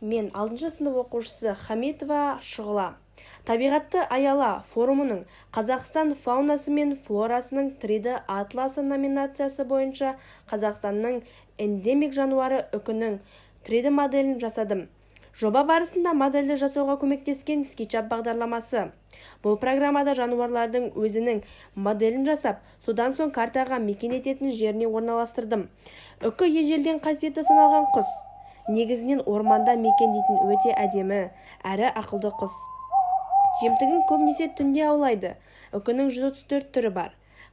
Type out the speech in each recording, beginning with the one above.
Мен 6 сынып оқушысы Хамитова Шұғыла. Табиғатты аяла форумының Қазақстан фаунасы мен флорасының 3D атласы номинациясы бойынша Қазақстанның эндемик жануары үкінің 3D моделін жасадым. Жоба барысында модельді жасауға көмектескен SketchUp бағдарламасы. Бұл программада жануарлардың өзінің моделін жасап, содан соң картаға мекен ететін жеріне орналастырдым. Үкі ежелден қасиетті саналған құс. Негізінен орманда мекендейтін өте әдемі, әрі ақылды құс. Жемтігін көбінесе түнде аулайды. Үкінің 134 түрі бар.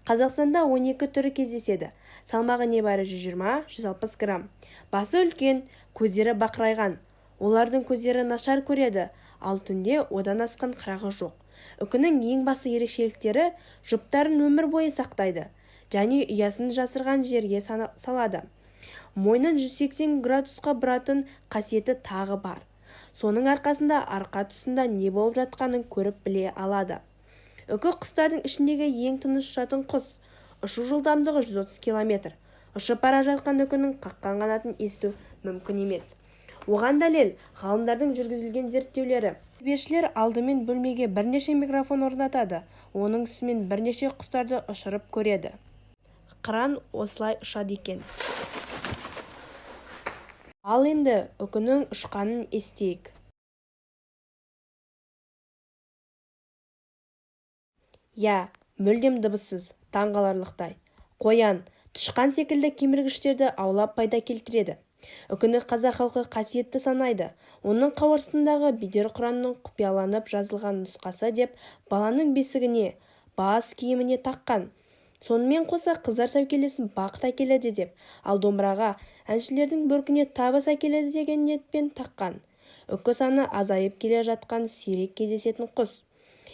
Қазақстанда 12 түрі кездеседі. Салмағы небәрі 120-160 грамм. Басы үлкен, көздері бақырайған. Олардың көздері нашар көреді, ал түнде одан асқан қырағы жоқ. Үкінің ең басты ерекшеліктері жұптарын өмір бойы сақтайды және ұясын жасырған жерге салады. Мойнын 180 градусқа бұратын қасиеті тағы бар. Соның арқасында арқа тұсында не болып жатқанын көріп біле алады. Үкі құстардың ішіндегі ең тыныш жатын құс. Ұшу жылдамдығы 130 км. Ұшып бара жатқан үкінің қаққан қанатын есту мүмкін емес. Оған дәлел ғалымдардың жүргізілген зерттеулері. Тәрбиешілер алдымен бөлмеге бірнеше микрофон орнатады. Оның үстімен бірнеше құстарды ұшырып көреді. Қыран осылай ұшады екен. Ал енді үкінің ұшқанын естейік. Мүлдем дыбыссыз, таңғаларлықтай. Қоян, тышқан секілді кеміргіштерді аулап пайда келтіреді. Үкіні қазақ халқы қасиетті санайды. Оның қауырсындағы бедер құранның құпияланып жазылған нұсқасы деп баланың бесігіне, бас киіміне таққан. Сонымен қоса қыздар сәукелесін бақыт әкеледі деп, ал домбыраға әншілердің бөркіне табыс әкеледі деген ниетпен таққан. Үкі саны азайып келе жатқан сирек кездесетін құс.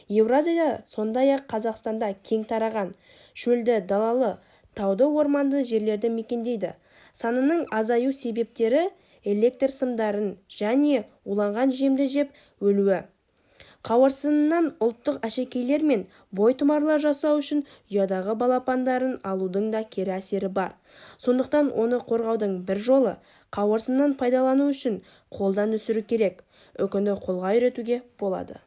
Еуразияда, сондай-ақ Қазақстанда кең тараған, шөлді, далалы, тауды орманды жерлерді мекендейді. Санының азаю себептері электр сымдарын және уланған жемді жеп өлуі. Қауырсынынан ұлттық әшекейлер мен бойтұмарлар жасау үшін ұядағы балапандарын алудың да кері әсері бар. Сондықтан оны қорғаудың бір жолы қауырсыннан пайдалану үшін қолдан өсіру керек. Үкіні қолға үйретуге болады.